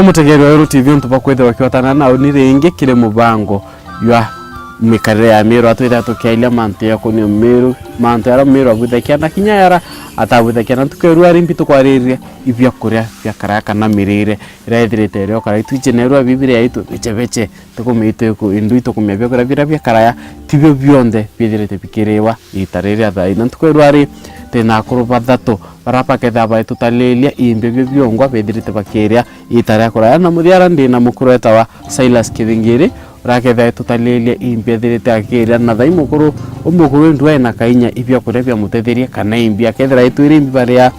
mutegeri wa TV ntuba kwethe wakiwatana nao ni ringi kire mubango ya mikare ya Meru atwira tukiailia mantu ya kuni Meru mantu ya Meru abuthakia na kinya yara atabuthakia na tukeru arimbi tukwariria ivya kuria vya karaka na mirire rethirite rio kara ituje nerwa bibiri yaitu bichebeche tukumite ku indu itukumya vya kuria vya karaya tibyo byonde bithirite bikirewa itarire athai na tukeru ari tena kuruba thatu barapa ketha ba tutalelia imbe byongwa bethirite bakiria itare kuraya na muthiara ndina mukureta wa Silas Kithingiri raketha tutalelia imbe thirite akiria na thai mukuru umukuru ndwe na kainya ivya kuria vya mutetheria kana imbe akethira itwire imbe baria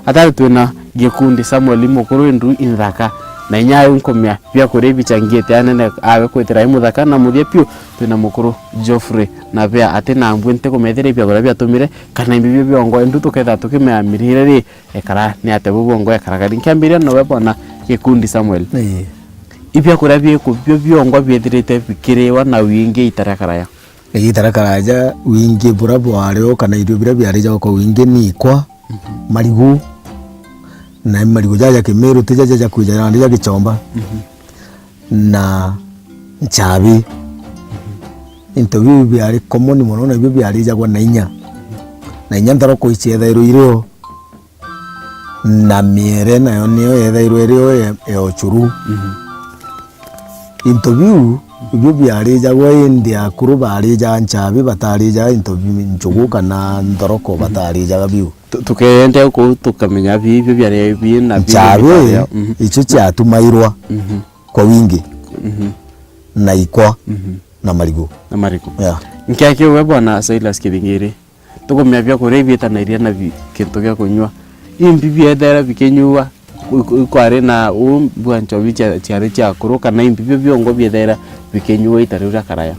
atari twina gikundi Samuel mukuru ndu inthaka na nyayo nkomya vya kuria bichangiete anene awe kwetira imuthaka na muthie pio twina mukuru Geoffrey na bia atena mbwente kumethira ivya kuria vya tumire kana imbe byongo ndu tuketha tukimeamirire ri ekara ni ate bubongo ekara kari nkiambiria no webona gikundi Samuel ivya kuria byo byongo byethirite bikiriwa na wingi itarakaraya itarakaraya wingi burabo areo kana irio bira byarija ko wingi ni kwa marigu na marigu jaja Kimeru tijaja kuja na Gichomba na Chabi interview byari common muno na ibyo byarija kwa na inya ndaro ko ichietha irio na miere na yo niyo yetha irio e ochuru interview ibyo byarija kwa India kuru barija Chabi batarija interview njugu kana ndoroko batarija gabiu tukende ko tukamenya bibyo byari bina Chabi ico cyatumairwa kwa wingi na ikwa na marigo yeah nkiake webona Silas Kithingiri tukomya bya kurebita na iria na kintu gya kunywa imbi byethera bikenyua kware na bwancho bicha cyari cyakuruka na imbi byongo byethera bikenyua itarura karaya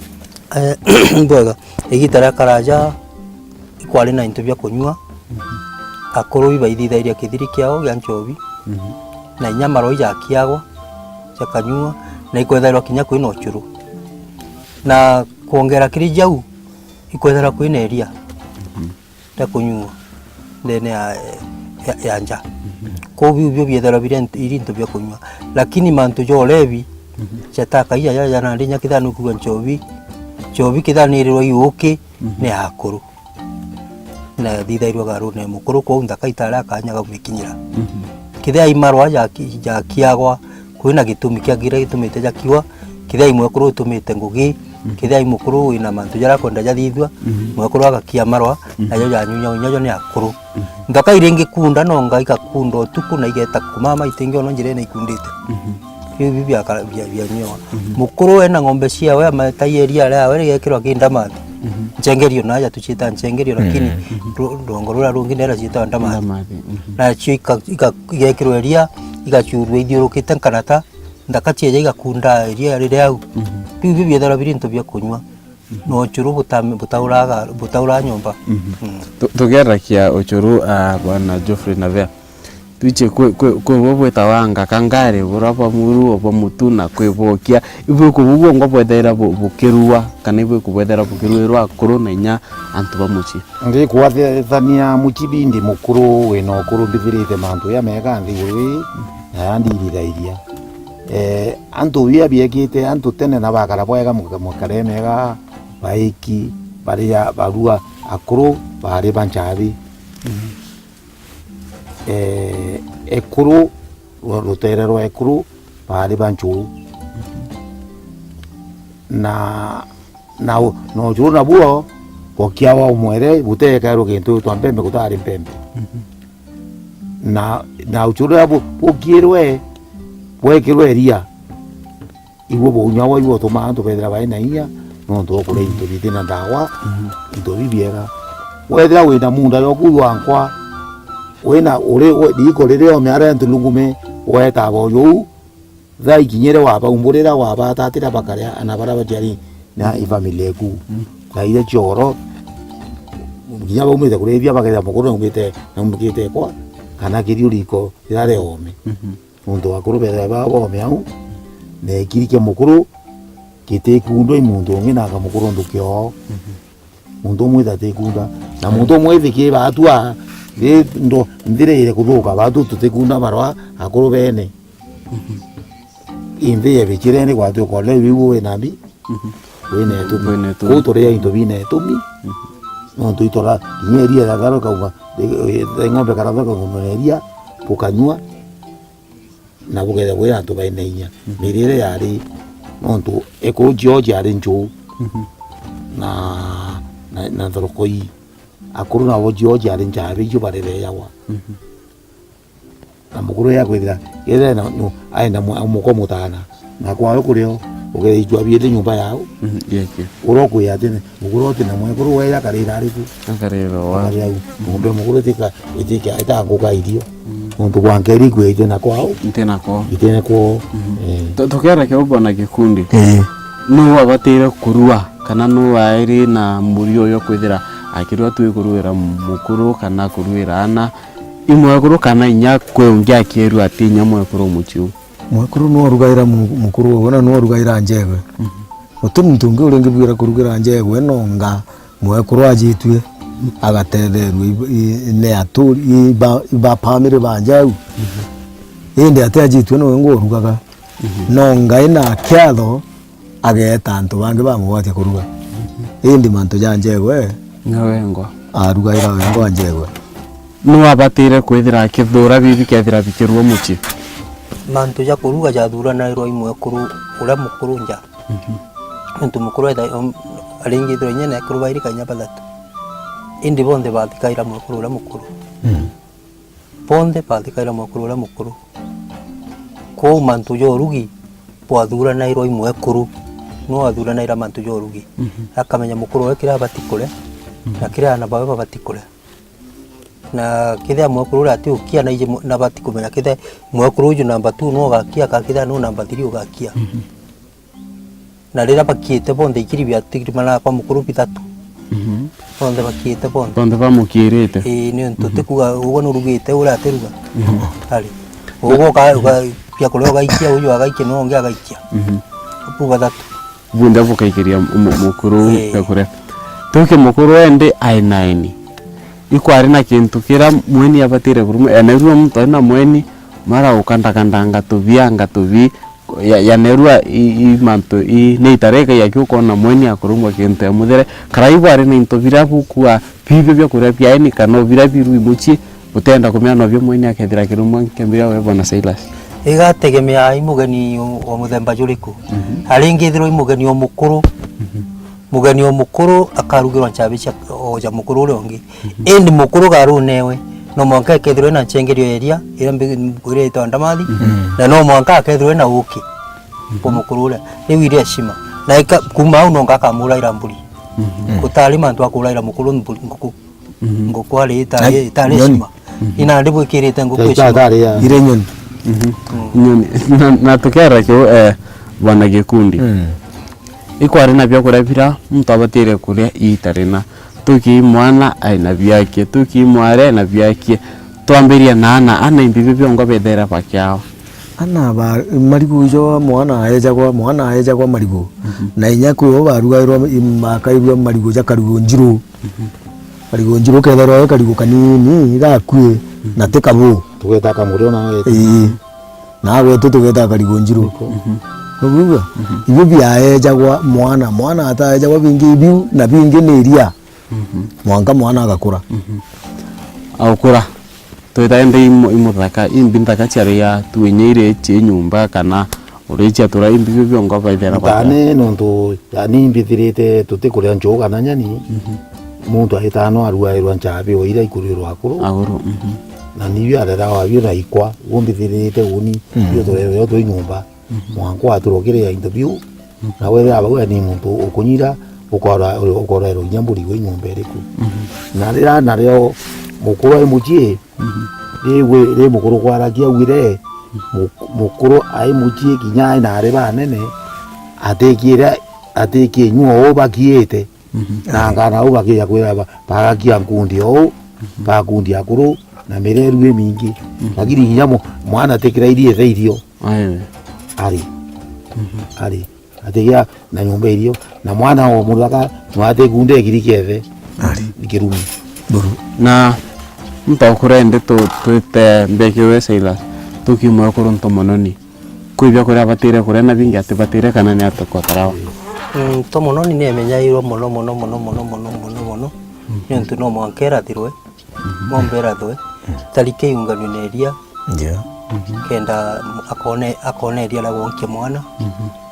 mbega igitara karaja kware na into bya kunywa akoro ibaithitha iria kithiri kiao gya nchobi na nyamaro ya kiagwa chakanyua na ikwetherwa kinya kwina ochuru na kuongera kiri jau ikwethera kwina eria ta kunyua ndene ya nja ko bibyo byethera birinto bya kunywa lakini mantu jo levi chataka ya na ndinya kithanu ku nchobi chobi kithanirwo yuki ni akuru na thithairwa garu ne mukuru ko ndaka itara kanyaga gukinyira kithia imarwa ya kiagwa kwina gitumi kiagira gitumite jakiwa kithia imwe kuru tumite ngugi kithia imukuru ina mantu jara kwenda jathithwa mwekuru agakia marwa na yo nyonyo ni akuru ndaka iringi kunda no ngaika kundo tuku na igeta kumama itingi ono njire na ikundite bibi bya nyoa mukuru ena ngombe cia we amatayeria la we gekirwa kindamati ncengerio naja tuchita ncengerio lakini rongorura rungi nera chita ndamati na chika gekirwa eria igachurwe ithiurukite kanata ndakachieja igakunda eria rire au bibi byethara birinto bya kunywa no churu butaura nyomba tugerakia ochuru bwana Geoffrey na vea tuche kwe wowe tawanga kangare burapa muru obo mutuna kwe bokia ibwe kubugo ngobwethera bukirua kana ibwe kubwethera bukiruirwa kuru na nya antu bamuchi ndi kwathania muchibindi mukuru weno kuru bithirite mantu ya mega nthiguri na ndirira iria antu bia biekite antu tene na bakara bwega mukare mega baiki baria barua akuru bari banchabi ekuru ruterero ekuru bari banchu na no juna buo bokiawa umwere buteka ro kintu twampembe kutari mpembe na uchura bukirwe bwekirwe ria iwo bonyawa iwo tomando pedra baina ia no ndo kule into bitina ndawa into bibiera wedra wena munda yo kuwankwa wena ore diko rero meara ntulungume weta boyo thai kinyere waba umburira waba tatira bakaria anabara bajari na ifamilia ku na ile choro nginya umete kurevia bakaya mukuru umete kwa kana kirio liko yare ome muntu akuru bera babo meau ne kirike mukuru kite kundo imundo ngina ka mukuru ndukyo muntu mwita tekunda na muntu mwethike batua ndo ndire kuthuka batu tutekunda marwa akuru bene imbe ye bichire ni kwa tu ko le wiwo we nabi we ne tu ko to re into bine to mi no tu itora inyeria da garo ka de ngombe karada ko ngomeria pokanyua na bugere we antu ba neinya mirire yari no tu eko George yari njo na dorokoi akuru na wo George yari njabi jo barere yawa na mukuru ya kwithira yere na no aenda muko mutana na kwa kureo ugere ijwa biete nyumba yao yeke uroko ya tene mukuru tene mukuru wera karira ariku akarero wa ngombe mukuru tika ita ngoka irio muntu kwankeri kwete na kwao itene kwao tukera ke ubona gikundi no wabatire kurua kana no wairi na murio yo kwithira akirwa tu kuruira mukuru kana kuruira ana imwe kuru kana inya kwe ungia kieru ati nyamwe kuru muchiu mwekuru no rugaira mukuru wona no rugaira njegwe utuntu ngi urengi bwira kurugira njegwe nonga mwekuru ajitwe agatererwa ne aturi ba pamire banjau inde ate ajitwe no ngo rugaga nonga ina kyatho ageta antu bange bamubate kuruga indi mantu janjegwe ngawengo arugaira wengo njegwe no abatire kwithira kithura bibi kethira bikirwo muchi mantu ja kuruga ja thura na iro imwe kuru ura mukuru nja muntu mukuru eda alingi thro nyene kuru bairi kanya badatu indi bonde bathikaira mukuru ura mukuru bonde bathikaira mukuru ura mukuru ko mantu jo rugi po thura na iro imwe kuru no athura na ira mantu jo rugi akamenya mukuru wekira batikule na kira na bawe batikule na kithe mwekuru ura ati ukia na ije na bati kumenya kithe mwekuru uju namba 2 no gakia ka kithe no namba 3 ugakia na rira bakiete bonde ikiri bya tigrimana kwa mukuru bitatu bonde bakiete bonde bamukirite ni ntote kuga ugo no rugite ura ateruga ali ugo ka pya kolo gaikia uju agaikia no ngia gaikia apu batatu bunda vukaikeria mukuru yakure toke mukuru ende I9 ikwari na kintu kira mweni abatire kurumu enerua mtu na mweni mara ukandakandanga tuvianga tuvi ya nerua imanto neitareka yakyuko na mweni akurumwa kintu ya muthere karaibu ari ni into virabu kwa bibe bya kuria byaini kana virabiru imuchi utenda kumya no byo mweni akethira kirumwa kembira we bona Silas igategemea imugeni wa muthemba juriku aringi thiro imugeni wa mukuru mugeni wa mukuru akarugirwa chabicha oja mukuru ule ongi endi mukuru garu newe no mwanka kethirwe na chengerio eria ira mbigure itonda mathi na no mwanka kethirwe na uki po mukuru ule ni wiria shima na kuma uno ngaka mura ira mburi kutali mantu akura ira mukuru mburi nguku ali itali shima ina ndibu kirite nguku shima ire nyoni na tukera kyo bwana gikundi ikwari na bya kurabira mtu abatire kuria itarina tuki mwana aina byake tuki mware na byake twambiria nana ana imbibi byongo bethera bakyao ana ba marigu jo mwana aeja kwa marigu na inyako barugairwa makairwa marigu ja karigu njiru ketherwa karigu kanini gakue na tekabu tugeta kamuryo na we na we tugeta karigu njiru Kuguga ibu byaejagwa mwana ataejagwa bingi ibiu na bingi neria mwana agakura aukura twitaende imuthaka imbintaka charia tuenyeire che nyumba kana uricha tura imbi byongo baithera kwa tane nonto yani imbithirite tutikuria njoga na nyani muntu ahitano aruairwa nchabe oira ikurirwa akuru na nibyo arera wabyo na ikwa wombithirite uni byo torero to nyumba mwanko aturokire ya interview na wewe abawe ni muntu ukunyira ukora nyamburi we nyumba eriku na rero mukuru emuchie le mukuru kwaragia wire mukuru aimuchie kinyai na areba nene atekie nyuo bakiete na ngana ubakia kweba bagakia nkundi o bakundi akuru na mireru mingi lakini nyamo mwana tekira irie reirio ari ategia na nyumba irio na mwana o muraka mwate kunde kirikethe nikirumi na mtakurende twite mbekiwe Silas tukimwa kurunto mononi kwibia kuria batire kuria na bingi ati batire kana ni atokotarawa to mono ni nemenyairwo mono niontu no mwankera thirwe mombera thwe tarike iunganio neria kenda akone eria la wonke mwana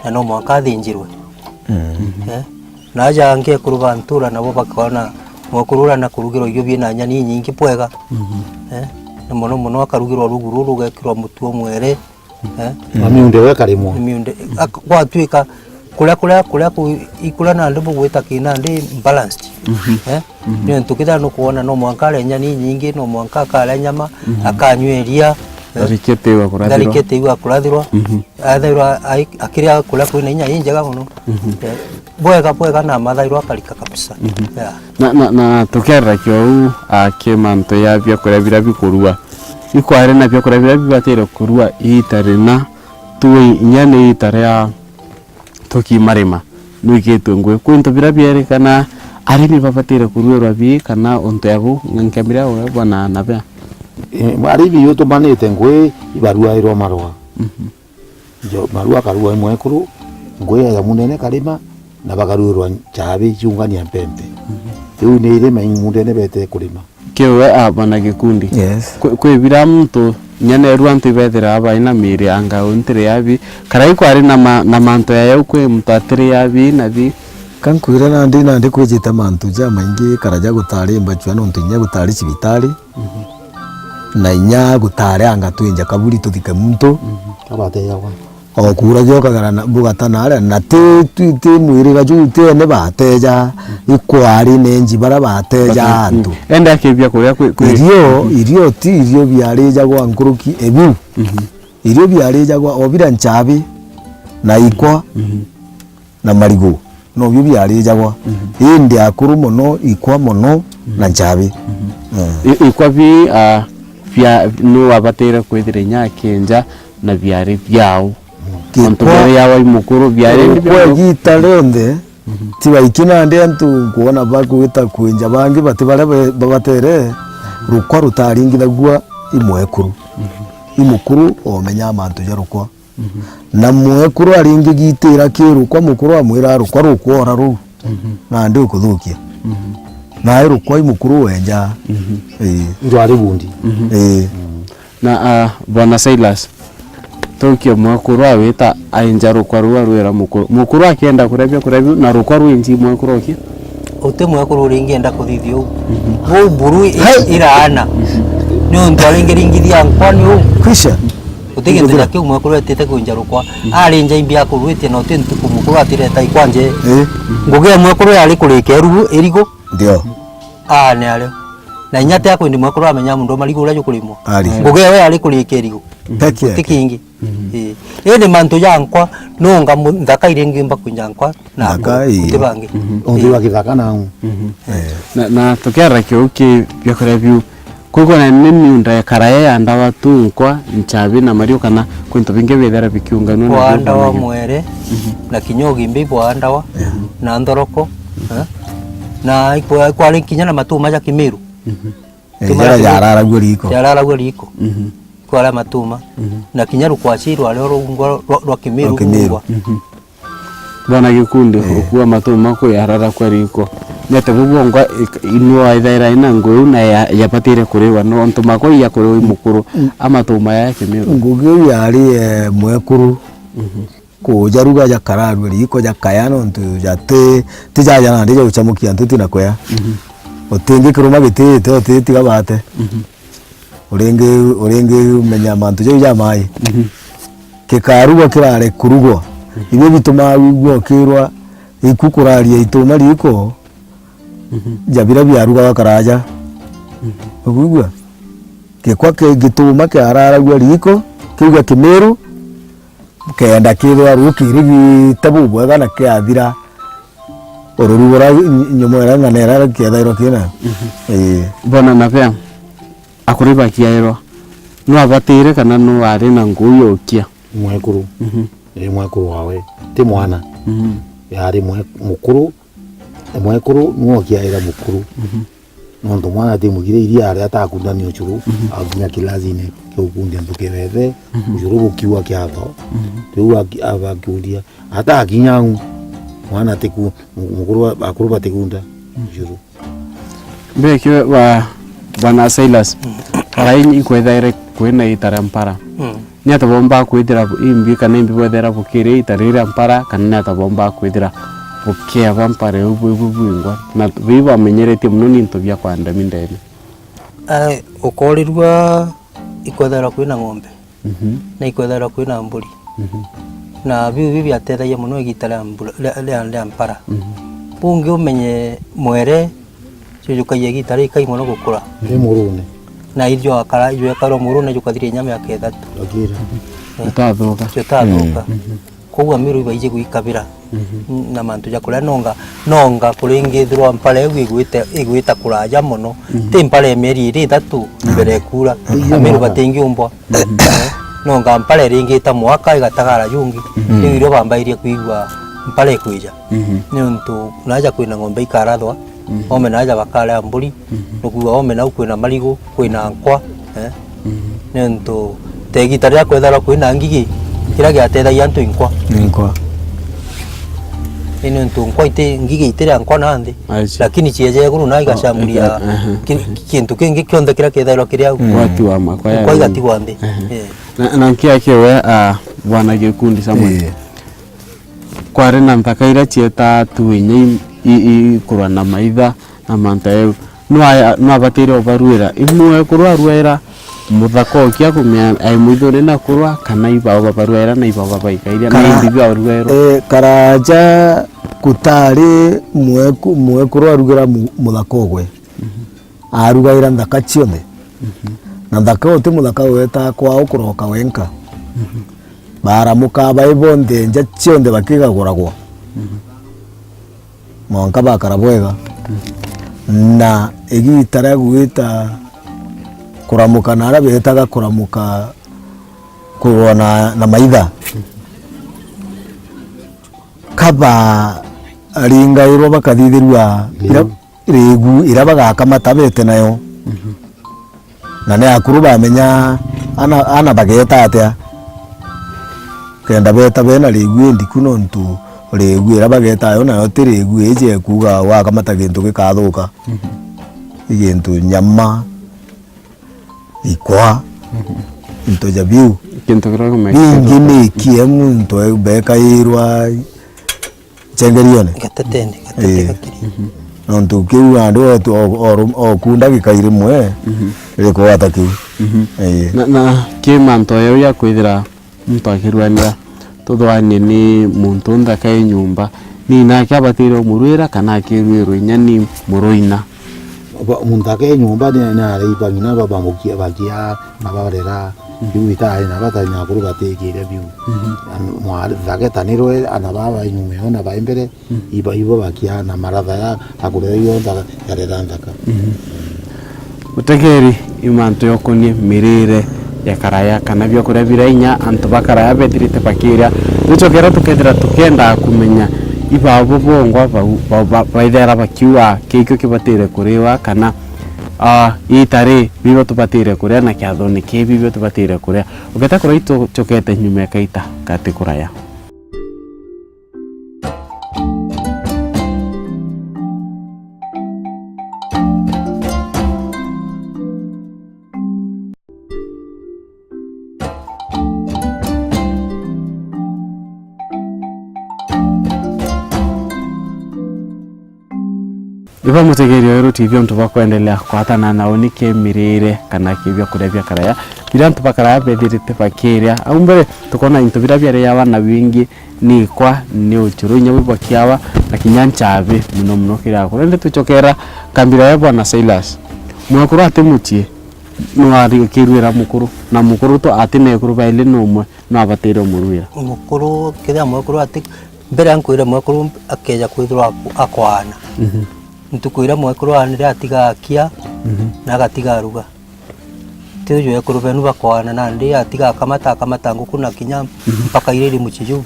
na no mwanka thinjirwe naja nge kuruga ntura nabo bakona mwakurura na kurugiro iyo bina nyani nyingi pwega na mono akarugirwo ruguru rugekirwo mutu omwere miunde weka rimwe miunde gwatuika kuria ikula na ndubu gwita kina ndi balanced ni ntukitha no kuona no mwanka le nyani nyingi no mwanka kala nyama akanyweria darikete iwa kurathirwa athairwa akiria kula kwina inya injega muno bwega na mathairwa akarika kabisa na tukiarra kyo akimanto ya bya kuria bira bikurua ikware na bya kuria bira bibatire kurua itare na tuwe nyane itare ya toki marima nuiketwe ngwe kwinto bira byerekana arimi babatire kurua rabi kana onto yago ngankambira ora bwana nabya arimi yoto manete ngwe ibarua iro marwa jo marua karua imwekuru ngwe ya munene karima na bagaruirwa chabi ciungania mpembe riu ni irima munene bete kurima kewe abana gikundi kwe bira mtu nyane ruantu bethera aba ina miri anga ontire yabi karai kwari na manto ya kwe mtatire yabi na bi kankwira nandi kwijita mantu ja maingi karaja gutari mbachwa no ntinya gutari cibitari na inya gutari anga twinja kaburi tuthike muntu abate yawa okura gyokagara na bugatana ara na te mwiri gaju te ne bateja ikwari nenji bara bateja antu enda kebya kuria irio ti irio byarija gwa nkuruki ebu irio byarija gwa obira nchabi na ikwa na marigo no byo byarija gwa indi akuru mono ikwa mono na nchabi ikwa bi bya no abatera kwethire nyakenja na byari byao Antobere yawa imukuru byare kwa gita londe tiba ikina ndi antu kuona bakwita kwinja bangi batibare babatere rukwa rutaringitha gwa imwekuru imukuru omenya amantu ya rukwa na mwekuru aringi gitira kirukwa mukuru amwira rukwa rukwora ru na ndi ukuthukia na rukwa imukuru wenja ndo ari bundi na bwana Silas tokyo mwakuru awita ainja rukwaru rwera mukuru akienda kurebya na rukwaru inji mwakuru ki ote mwakuru ringienda kuthithio bo buru iraana ni ndo ringithia nkwani kisha utegendera ke mwakuru atete kunja rukwa arinja imbia kurwite no tentu kumukuru atireta ikwanje nguge mwakuru yari kurikeru erigo ndio ne ale na nyate yako ndi mwakuru amenya mundu marigo uraje kulimwa nguge we ari kurikerigo peke tikingi ene manto yankwa nonga ndaka irengi mba kunyankwa na tibangi ondi wakithaka na tokiara kyoke byakora byu kuko na nini unda karaya ya ndawa tu nkwa nchabi na mario kana kwinto binge bethera bikiungano na kwa ndawa mwere na kinyogi mbi kwa ndawa na ndoroko na kwa kinya na matuma ya Kimiru yarara gwe riko kwa matuma na kinyaru kwa chiru ale rwa Kimiru bwana gikundi okuwa matuma ko yarara kwa riko nete bubongwa inwa ithaira ina nguru na yapatire kuriwa no ntuma ko ya kuriwa mukuru amatuma ya Kimiru ngugi yari mwekuru ko jaruga ya kararu riko ya kayano ntu jate tijaja na ndije uchamukia ntuti na koya otingi kiruma bitite otiti gabate urenge menya mantu je jamai kikaruga kirare kurugwa ibe bituma wigwa kirwa ikukuraria ituma riko jabira byaruga bakaraja ogugwa kekwa ke gituma ke arara gwa riko kiuga Kimiru kenda kirwa rukiri gitabu bwaga na kiathira orurugora nyomora nganera kiathairo kina bona napea akuriba kiairo no abatire kana no ari na nguyo kia mwekuru mwekuru wawe ti mwana yari mukuru mwekuru no kiaira mukuru nontu mwana timugire iria aria atakundania ucuru akinya kilazi-ini kiukundia ntukewethe ucuru gukiwa kiatho riu abakiuria atakinya mwana tiku akuru batikunda ucuru mbekio wa bwana Silas karaini ikwethaire kwina itara mpara ni atabomba kwithira imbi kana imbi wethera bukire itarira mpara kana ni atabomba kwithira bukia vampare ubwingwa na viva amenyerete muno ni into bya kwanda mindene ukorirwa ikwethera kwina ng'ombe na ikwethera kwina mburi na biu byatethagia muno igitara le mpara bungi umenye mwere cyukaye gitara ikaimwo no gukura ndi murune na iryo akara iryo akaro murune yukathire nyama ya kethatu agira utathuka koguo miru ibaije gwikabira na mantu ja kuria nonga kuringithirwa mpara igwita kuraja muno ti mpara emeri iri 3 mbere kura miru batingiumbwa nonga mpara iringita mwaka igatagara yungi iryo bambairie kuigwa mpara ikwija ni untu naja kwina ng'ombe ikarathwa ome naja bakara mburi nukuwa ome na kwina marigu kwina nkwa ni untu tegitaria kwethara kwina ngigi kira giatethagia antu inkwa ino ntu nkwa ite ngigi itira nkwa nandi lakini cieje guru na igashamuria kintu kingi kionthe kira kethairwo kiria wati wa makwa ya kwa igatigwa ndi na nkia kiwe bwana gikundi samwe kware na mpaka ira cieta tuinye ikurwa na maitha na manteu no abatire obaruira imwe kurwa ruera muthako kia kumya ai muithore na kurwa kana ibaba baruera na ibaba baikairia na indibi aruero karaja kutari mwe kurwa rugira muthako gwe arugaira ndaka ciothe na ndaka ote muthaka weta kwa ukuroka wenka baramuka baibonde nja ciothe bakigaguragwo mwanka bakara bwega na igitara gwita kuramuka na arabetaga kuramuka kurona na maitha kaba ringa iro bakathithirwa regu irabaga kamatabete nayo na ne akuru bamenya ana bageta atia kenda beta bena regu ndiku nontu regu irabageta yo nayo ti regu eje kuga wa kamata gintu gikathuka igintu nyama ikwa into jabiu kintu kirago ngini kie muntu bekairwa chengerione gatetende kakiri nontu kiu andu okunda gikaire mwe riko atakiu na kimanto yo ya kwithira mpakirwania tuthwanie ni muntu ndaka nyumba ni nake abatire muruira kana kirwiro nyani muruina muntake nyumba na reipa ngina baba mukia bakia nabarera biu itae na batanya kuru batekire biu mwale zake taniro ana baba nyume ona baimbere ibo bakia na maratha ya akure yo ndaka yarera ndaka utegeri imanto yokonie mirire ya karaya kana byo kure birainya antu bakaraya bedirite bakiria ducokera tukethira tukenda kumenya ibabo bongwa baithera bakiwa kikyo kibatire kuriwa kana itare bibo tubatire kuria na kiatho ni kibibo tubatire kuria ugeta kura ito chokete nyume kaita kati kuraya Iba mutegeri wa TV mtu bakuendelea kwatana nao nike mirire kana kibya kurebya karaya bila mtu bakaraya bedirite bakiria au mbere tukona into birabya ya wana wingi ni kwa ni uchuru nyawe kiawa na kinyanchabe muno kira kurende tuchokera kambira ya bwana Silas mwakuru atemuchie no ari kirwira mukuru na mukuru to atine kuru baile nomwe no abatire muruira mukuru kida mwakuru ati mbere ankwira mwakuru akeja kwithwa akwana ntukwira mwekuru anire atiga akia na gatiga ruga tiyo yekuru benu bakwana na ndi atiga akamata nguku na kinya mpaka iriri muchiju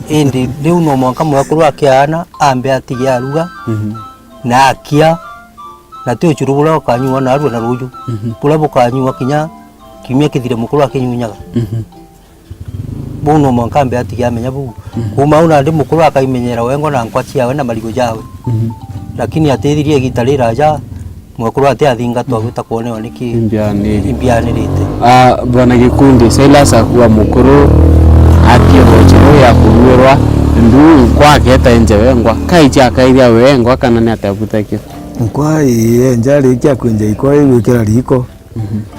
indi riu no mwanka mwekuru akiana ambe atiga ruga na akia na tio churu bula kanyua na arua na ruju bula bukanyua kinya kimia kithire mukuru akinyunyaga bono mwankambe atiga menya bu kuma una ndi mukuru akaimenyera wengo na nkwa ciawe na marigo jawe lakini atithirie gitari raja mwekuru ati athinga twagwita kuonewa niki imbianirite bwana Gikundi Silas akuwa mukuru atirochero ya kuruerwa ndu kwa keta nje wengwa kaicha kairia wengwa kana ni atabutake kwa njari kya kunje iko wikira riko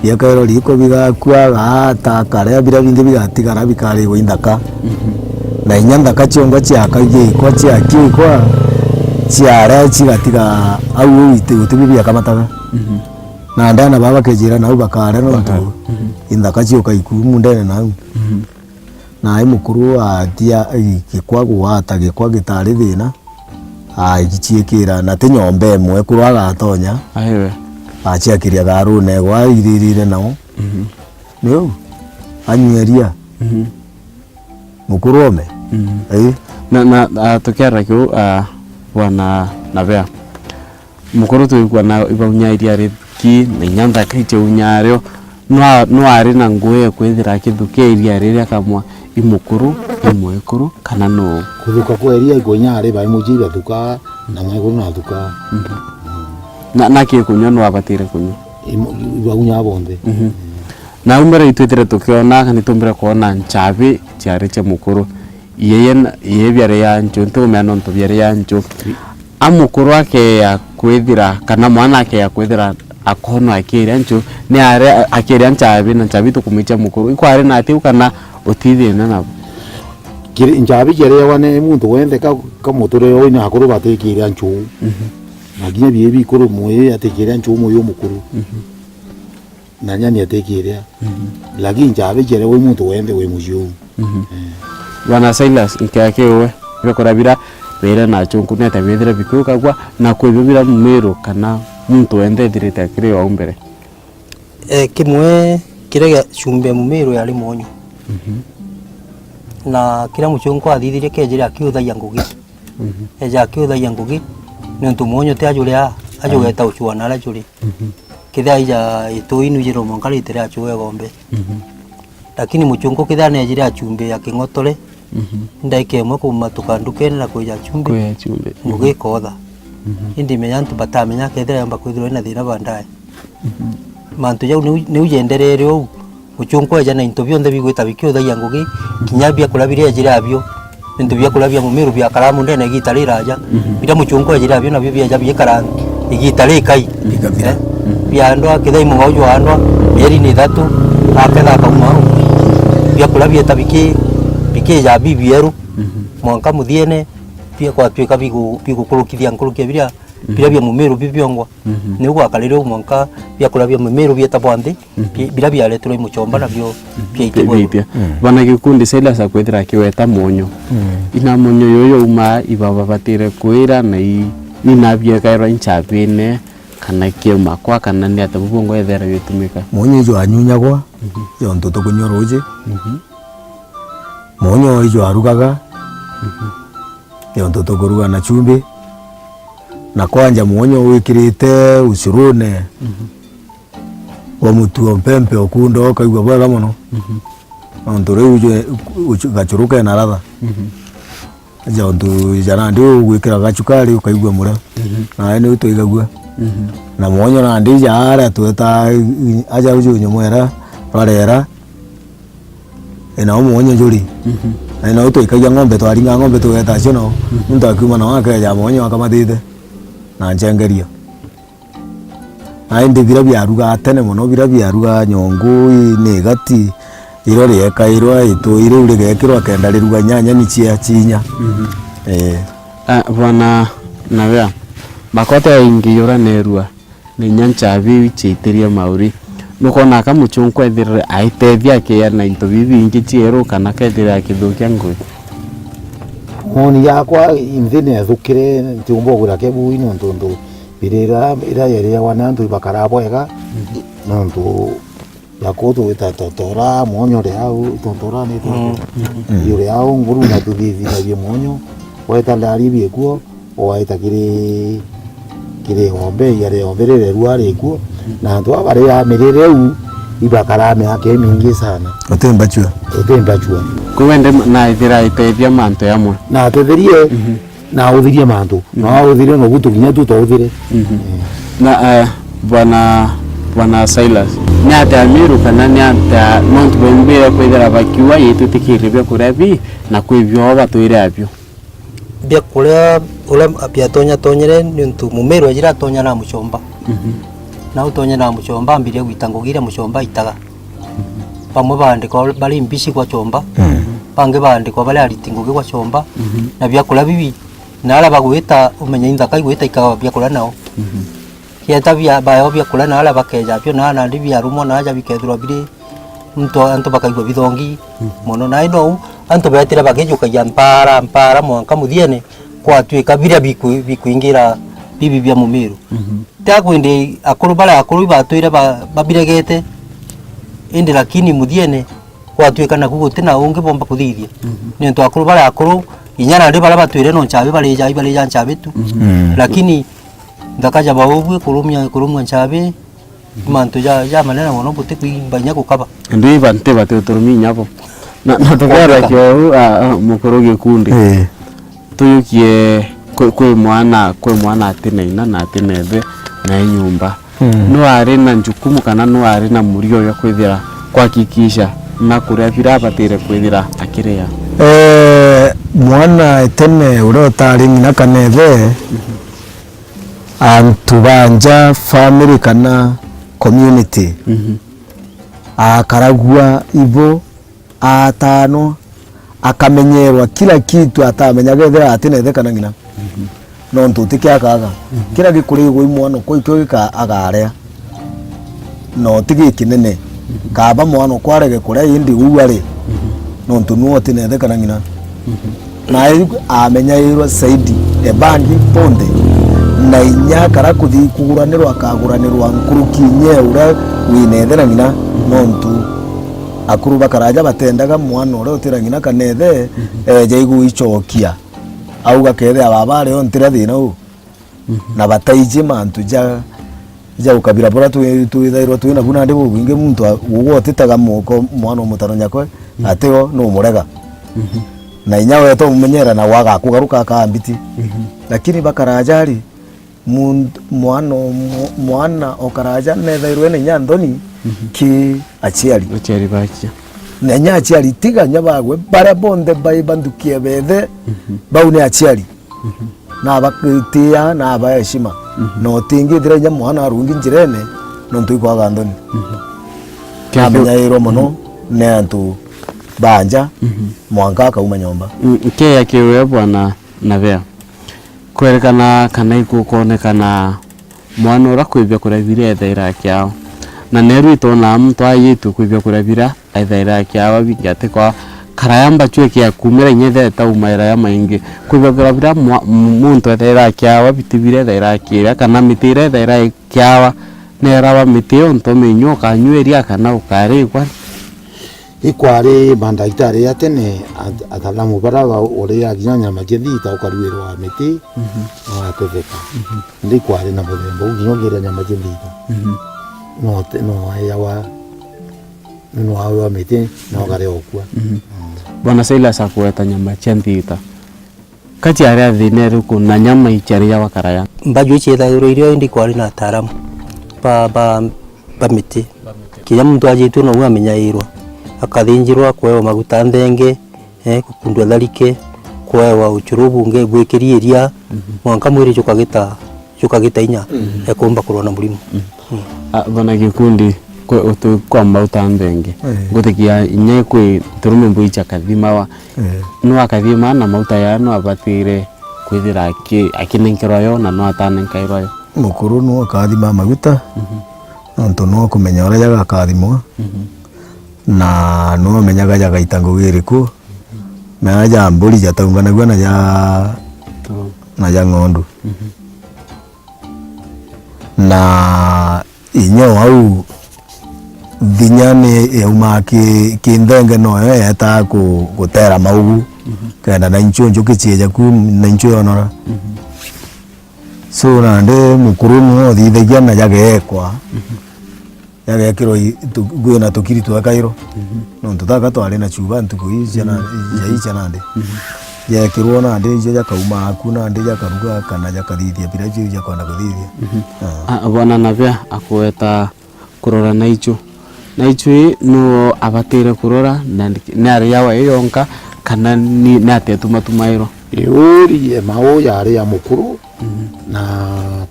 yakairo riko bigakwa gata kare bira bindi bigatigara bikari windaka na inyandaka chiongo chiakaije iko chiakikwa chiara chigatiga au wite utibibia kamataga na ndana baba kejira na ubakare no tu indaka chioka ikumu ndene na na ai mukuru atia gikwagu wata gikwa gitari thina gichiekira na te nyombe emwe kurwaga atonya aiwe achiakiria garune gwa iririre nao niu anyeria mukuru ome na tukiara kiu bwana Navea mukuru tuikwa na ibaunyairia riki na nyanda kaite unyario no ari na nguye kwithira kithuke iria riria kamwa imukuru imwekuru kana no kuthuka kwa iria ikunyari bai mujiba thuka na mwekuru na thuka na kikunywa no abatire kunywa ibaunya bonde na umere itwetire tukiona kana tumbere kuona nchabi ciari cia mukuru iye biare ya ncho ntumena nto biare ya ncho amukuru ake ya kwithira kana mwana ake ya kwithira akono akiri ncho ni are akiri nchabi na nchabi tukumicha mukuru ikware na ati kana utithina nabo kiri nchabi kire wane muntu wende ka mutore yo ina akuru batekire ncho na ginya biebi kuru moye atekire ncho moyo mukuru na nyani atekire lakini nchabi kire we muntu wende we mujio bwana Silas nkiakewe bekorabira bera na chunku neta bethira bikuka kwa na kwibira mumero kana muntu ende direta kire wa umbere kimwe kirega chumbe mumero yali monyo na kira muchunku athithire kejira akiuthaia ngugi eja akiuthaia ngugi ni ntu monyo te ajuria ajugeta uchuana ala juri kithia ija ituinu jiro monkali tere achuwe gombe lakini muchungu kithia nejire achumbe ya kingotore ndaike mwe kuma tukandukene na kuja chumbe ngugi kotha indi menya ntu batamenya kethira yamba kwithirwa na thina bandaye mantu jau ni ujenderere u muchungu eja na into bionde bigwita bikiuthaia ngugi kinyabia kulabiria jira abio into bia kulabia mumiru bia karamu ndene gitari raja bira muchungu ejira abio na bia jabi karamu igitari kai bikavira bia ndo kithai mugojo andwa yeri ni 3 aketha kauma bia kulabia tabiki ya bibi yeru mwanka muthiene pia kwa tweka bigu kurukithia nkurukia biria bia mumiru bibiongwa ni gwa kalire mwanka bia kulabia mumiru bia tabwandi bia bia letro imuchomba na bio pia itebwa bana Gikundi Silas akwethira kiweta monyo ina monyo yoyo uma ibaba batire kwira na ina bia kairo nchapine kana kiuma kwa kana ni atabubongo ethera bitumika monyo jo anyunyagwa yo ntoto kunyoroje monyo ijo arugaga yo ntoto kuruga na chumbi na kwanja monyo wikirite ucurune wa mutu ompempe okundo kaigwa bwega muno ontore ujo gachuruka na latha aja ntu jana ndio gwikira gachukari ukaigwa mura na ene utoigagwa na monyo na ndija ara tueta aja ujo nyomwera barera ena monyo juri ena utoikagia ng'ombe twaringa ng'ombe tugeta cino muntu akiuma na wake ya monyo akamatite na njengeria aindi bira biaruga atene muno bira biaruga nyongu ni gati iro rieka iro itu iro rigekirwa kenda riruga nyanya ni chia chinya bwana Navea makota ingiyura nerua ni nyancha bibi chitiria mauri nukona ka muchungu ethire aitethia ke na into bibi ingi chiero kana kethira kithukia ngui moni yakwa imthine thukire ntumbo gura kebu ino ntundu birira ira yeria wana ntu bakara bwega nontu yakoto itatora monyo reau tontora ni to yure au nguru na tudithi na bie monyo waita ndari biekuo waita kire ng'ombe yare ng'ombe ruare kuo na ndo bare ya mirire u ibakarame yake mingi sana Otembachua Kwa wende na ithira iteithia manto yamwe na tetherie na uthirie mantu na uthirie no gutu ginya tu to uthire na bwana Silas ni ata Amiru kana ni ata nontu bembere kwithira bakiwa yitu tikiribia kurabi na kwivyo batwire abyo bia kuria ula bia tonyere ni ntu Mumeru ajira tonya na muchomba na utonya na muchomba ambire gwitangugira muchomba itaga pamwe bandiko bali mbishi kwa chomba pange bandiko bali aritinguge kwa chomba na bia kula bibi na ala bagwita umenya inzaka igwita ikawa bia kula nao kieta bia bayo bia kula na ala bakeja byo na ndi bia rumo na aja bikethro bire anto bakaigwa bithongi mono na ino anto betira bagejuka ya mpara mwanka muthiene kwa twika bira bikuingira bibi bia Mumeru ta kwende akuru batwire babiregete indi lakini muthiene kwa twika na kuguti na ungi bomba kuthithia ni nto akuru inyana ndi bara batwire no nchabe bale nchabe tu lakini ndakaja baubwe kurumwa nchabe manto ja manena mono bote kuimbanya kukaba ndi bante batuturumi nyabo na tokera kyo mukuru gikundi tuyukie kwe mwana ateneina na atenebe na nyumba no ari na njukumu kana no ari na murio ya kwithira kwakikisha na kuria bira batire kwithira akiria mwana etene urotari ngina kaneve antu banja family kana community akaragua ibo atano akamenyerwa kila kitu atamenyaga ethera atinethe kana ngina no ntutike akaga kila gikurigwo imwana ko ikyo gika agarea no tigi kinene kaba mwana kwarege kuria indi uwari no ntunuo tinethe kana ngina na amenyairwa saidi ebangi ponde na inya kara kuthi kuguranirwa akaguranirwa nkuruki nyeura winethera ngina no ntu akuru bakaraja batendaga mwana ore utira ngina kanethe jaigu ichokia au gakethe ababare ontira thina u na bataije mantu ja ukabira bora tuithairwo tuina buna ndi bubinge muntu ugotitaga moko mwana mutaronya kwe ateo no murega na inya weto mumenyera na waga kugaruka kambiti lakini bakarajari mwana okaraja nethairwe ni nyandoni ki achiari bacha na nya achiari tiga nyabagwe bara bonde bai bandukie bethe bau ne achiari na bakitia na bayashima no tingi dire nya mwana arungi njirene no ntuikwa gandoni kamenya iro mono ne antu banja mwanka kauma nyomba ke yakiwe bwana navea kwerekana kana ikukonekana mwana ura kwibia kuravira ethaira kiao na neru itona mtu ayitu kwibia kuravira ethaira kiao bigate kwa karayamba chweke ya kumira nyethe ta umaira ya maingi kwibia kuravira muntu ethaira kiao bitibire ethaira kiao kana mitire ethaira kiao nerawa mitio ntome nyoka nyweria kana ukarikwa ikwari bandaitari ya tene atalamu bara ore ya ginya majethita ukaruirwa miti no atetheka ndi kwari na muthemba uginyogera nyama jethita no ayawa no awa miti no gare okua bwana Silas akweta nyama jethita kati aria thineru kuna nyama ichari ya wakaraya mbaju chethairo irio ndi kwari na ataramu ba miti kila mtu ajitu no amenyairwa akathinjirwa kwewa maguta ndenge kukundwa tharike kwewa uchurubu nge gwikirieria mwanka mwiri chukagita inya ekumba kurona murimu bana gikundi kwa mauta ndenge gutikia inye kwi turume mbuicha kathima wa no akathima na mauta ya no abatire kwithira akinenkirwa yo na no atanenkairwa yo mukuru no akathima maguta nonto no kumenya ora yaga akathimwa na no menyaga jaga itango giriku na ja mburi jataungana gwa na ja ngondu na inyo au dinyane euma ki ndenge no eta ku gutera maugu kana na incho kichieja ku na incho onora so nande mukuru no thithagia na yagekwa yagekirwo gwina tukiri twakairo no tutaka twari na chuba ntuko ici na ici nande yekirwo nande icio jakauma aku nande jakaruga kana jakathithia bila icio jakwenda kuthithia abona navya akweta kurora na icio no abatire kurora nari yawa yonka kana ni natetuma tumairo yuri mao yari ya mukuru na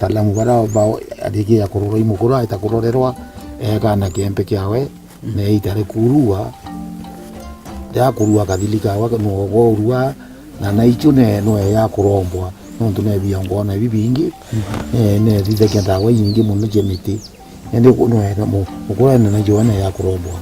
talamu bara bao adiki ya kurora imukuru aita kurorerwa kana kempe kyawe ne itare kurua ya kurua kathilika wa no gorua na icio ne no ya kurombwa no tune biongo na bibingi ne thithe kenda wa yingi muno jemiti ende no era mukuru na jona ya kurombwa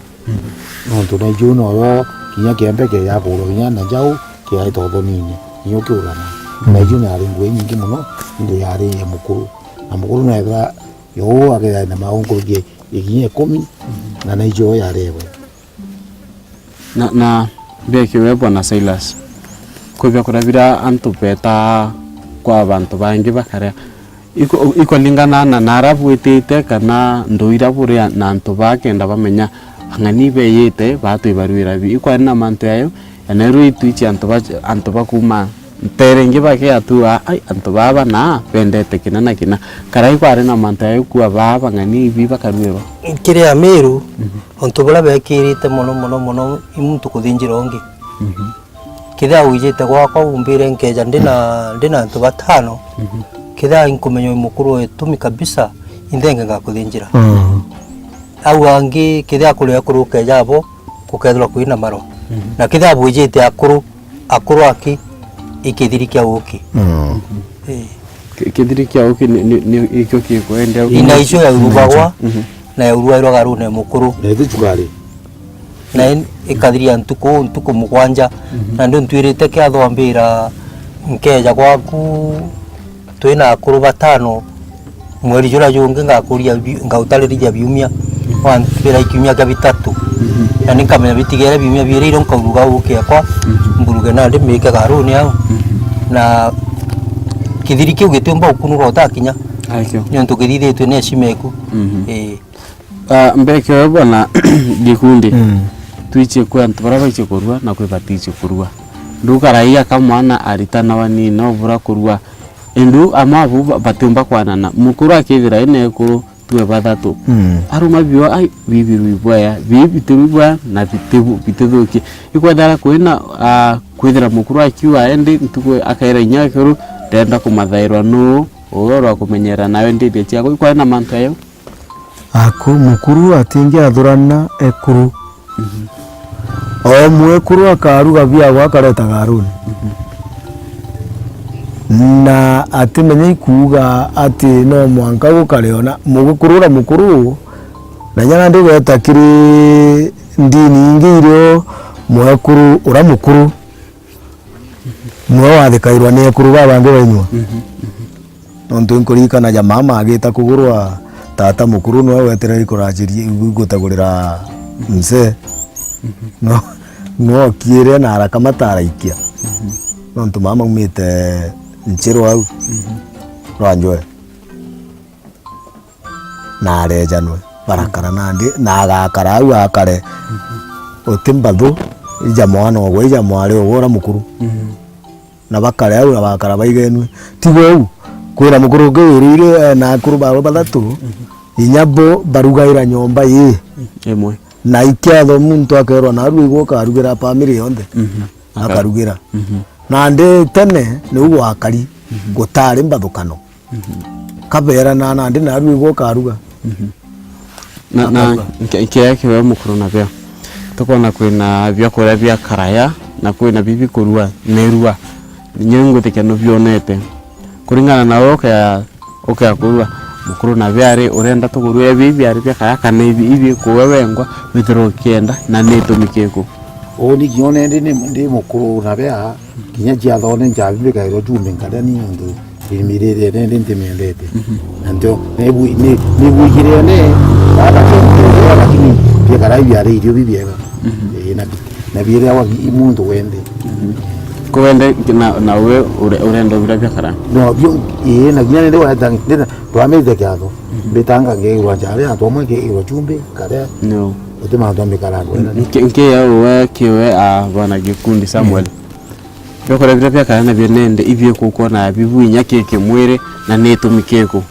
no tune juno yo kinya kempe ke ya kurora na jau ke ai todo nini yo kurana na juna ari ngwe nyingi muno ndo yari ya mukuru na mukuru na ega yo agera na maungo ge iginye 10 na ijo yarewe na beke wepo na Silas kubya kurabira antu peta kwa abantu bangi bakare iko lingana na narabu itete kana ndoira bure na antu bakenda bamenya angani beyete batu ibarwira bi iko na mantu yayo aneru itwichi antu bakuma terenge bake atua ai antu baba na pendete kina karai kware na mantu yayo kwa baba ngani bi bakarwira kire ameru onto bala bekirite mono imuntu kuthinjira ongi kida wijete gwakwa umbire nkeja ndina antu batano kida inkumenyo mukuru etumi kabisa indenge ngakuthinjira au angi kida kuria kuruke jabo kukethwa kuina maro na kida bwijete akuru aki ikithirikia uki kithirikia uki ni ikyo kikwenda ina icio ya urubagwa na ya uruwa irogaru ne mukuru na thukari na ikathiria ntuku mugwanja na ndio ntwirite kiathombira nkeja gwaku twina akuru batano mweri jura jungi ngakuria ngautaririria biumia wantwira ikiumia ga bitatu na nikamenya bitigere biumia biriro nkauruga uke kwa mburuge na ndi mike garuni hao na kithiri kiu gitumba ukunura utakinya aikyo nyo ntukithithitwe ne shimeku mbeke webona gikundi twiche kwa ntubara iche kurua na kwibatiche kurua ndukaraia kamwana aritana wanina obura kurua endu amabu batumba kwanana mukuru akithira ine kuru tuwe bathatu aruma biwa ai bibiru ibwaya bibitubwa na bituthuki ikwethara kwina kwithira mukuru akiwa ende ntuko akaira inyakuru tenda kumathairwa no oro kumenyera nawe ndithie ciako ikwa na mantu ayo ako mukuru atingia athurana ekuru o mwekuru akaruga bia gwakareta garuni na atimenye ikuga ati no mwanka gukareona mugukurura mukuru na nyana ndi gweta kiri ndini ingiro mwekuru ura mukuru mwe wathikairwa ne ekuru baba ngi banywa nontu nkurika na mama agita kugurwa tata mukuru no wetera ikurajirie gutagurira mse no kiere na haraka mataraikia nontu mama umite nchiro au ranjwe na arejanwe barakara nandi na agakara au akare otimbadhu ija mwana ogwe ija mwari ogora mukuru na bakare au abakara baigenwe tigo au kwira mukuru ngwirire na akuru bawe bathatu inyabo barugaira nyomba ye emwe na ikiatho muntu akerwa na ruigwo karugira family yonde akarugira na ndi tene ni ugwakari gutari mbathukano kabera na ndi na ruigwo karuga na kia kiwe mukuru na bia tukona kwina bia kora bia karaya na kwina bibi kurua nerua nyungu tekano bionete kuringana na oka kurua mukuru na biari urenda tugurue bibi ari bia kaya kana ibi kuwewengwa withiro kienda na nitumikeko oni kione ndi mukuru na bia kinya jia thone njabi gairo jume ngada ni ndo imirire ndi ntimendete ndio ni bugire ne baba kende lakini pia kara biari irio bibiega na biere wa imundu wende kwende na we urendo bila biakara no byo na ginya ndio watanga twameze kyatho betanga ngewa jale atomwe ke chumbe kare no utema ndo mikarako nke ya we kiwe bana gikundi Samuel byakora bila biakara na byenende ibye kuko na bibuinya keke mwere na neto mikeko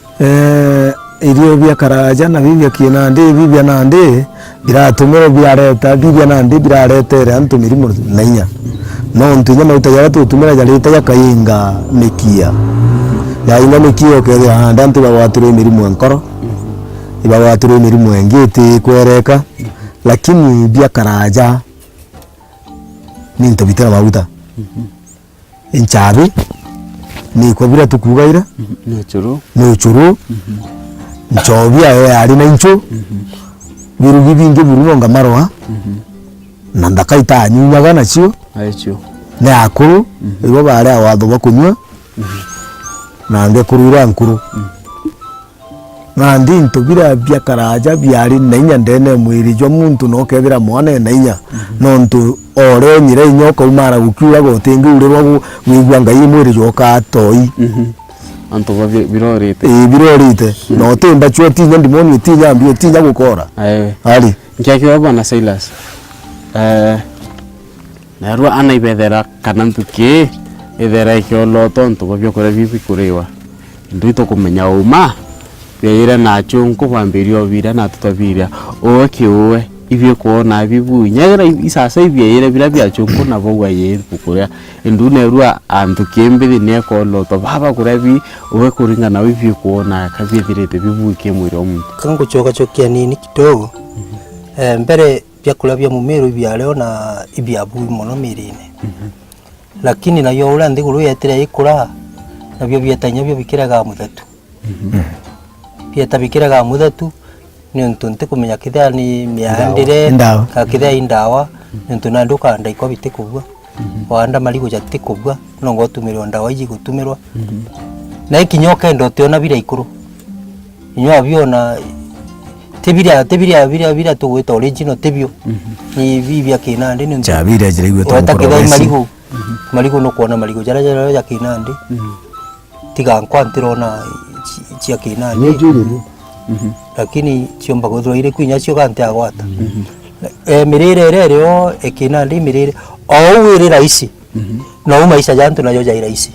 irio biakaraja na bibia kinande bibia nande biratumiro biareta bibia nande biraretere antu mirimo nainya no ntunya mauta ya tutumira jareta ya kayinga mekia ya inga mekia ke handa antu bawature mirimo nkoro ibawature mirimo engiti kwereka lakini biakaraja ni ntobitera mauta inchabi ni kwa bila tukugaira ni churu nchobia ari na incho birugi bingi burunonga marwa na ndakaita nyunyaga nacio aicio na akuru ibo bare awatho bakunywa na nge kurura nkuru na ndi ntobira biakaraja biari nainya ndene mwiri jo muntu no kebira mwana nainya no ntu ore nyire inyoko umara gukiura gotengi urero wigwa ngai mwiri jo ka toi anto birorite birorite no temba chwa tinya ndimoni tinya mbio tinya gukora ali nkiakiwa bwana Silas na ruwa ana ibethera kana ntuki ethera ikiolo tonto babyo kore bibi kurewa ndito kumenya uma beira na chunku kwambirio bira na tutabiria o kiwe ibyo kuona bibu nyagera isasa ibyeira bila bya chunku na bogwa yeri kukoya ndune ruwa antukembe ne ko loto baba kurebi owe kuringa na ibyo kuona kabithirite bibu kemwiro omuntu kango choka chokia nini kidogo mbere byakula bya mumero byaleo na ibyabu mono mirine lakini nayo ula ndiguru yetira ikura nabyo byetanya byo bikiraga muthatu byeta bikiraga muthatu ni ntunte kumenya kithia ni miandire ka kithia indawa ntuna nduka ndaiko bitikubwa wanda maligo jatikubwa no ngotumirwa ndawa iji gutumirwa na ikinyoka ndo tiona bira ikuru inyo abiona tebira tuweta original tebio ni bibia kinande ni chabira jiregwe to ko maligo no kuona maligo jara ya kinande tiga nkwantiro chia kinande lakini chiomba godro ile kwinya cio kante agwata mirire rero ekinande mirire o wire raisi no maisha jantu nayo jai raisi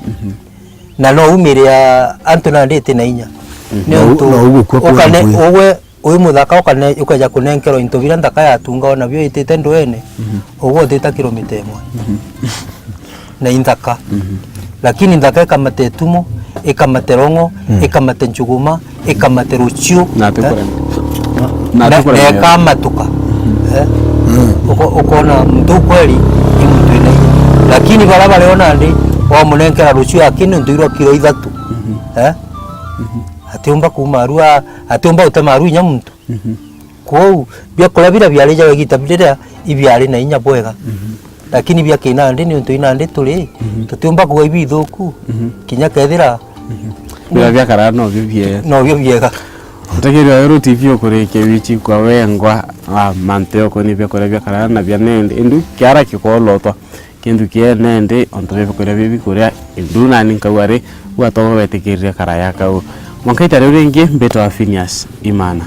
na no umiria antu na ndete na inya no ukane owe muthaka ukane ukaja kunenkero into vira ndaka ya tunga ona byo itete ndwene ogo theta kilomita 1 na indaka lakini ndaka kamate tumo ekamate rongo ekamate njuguma ekamate ruchio na kamatuka ukona mtu kweli mtu ina lakini barabara leona ndi wa munenkera ruchio akini ndiro kilo 3 atiomba kumarua atiomba utamaru inya muntu ko bya kola bira byaleja wegitabirira ibyale na inya bwega lakini bya kinande ni untu inande tuli tutiomba kuwa ibithuku kinya kethira bya byakara no byo byega utakiri wa TV okoreke wichi kwa wengwa manteo ko ni bya kola byakara na bya nende indu kyara kikoloto kindu kienende onto bya kola bibi korea indu nani nkaware watowe wetikirira kara yakao Mwankaita reurengi mbeto wa Phineas Imana.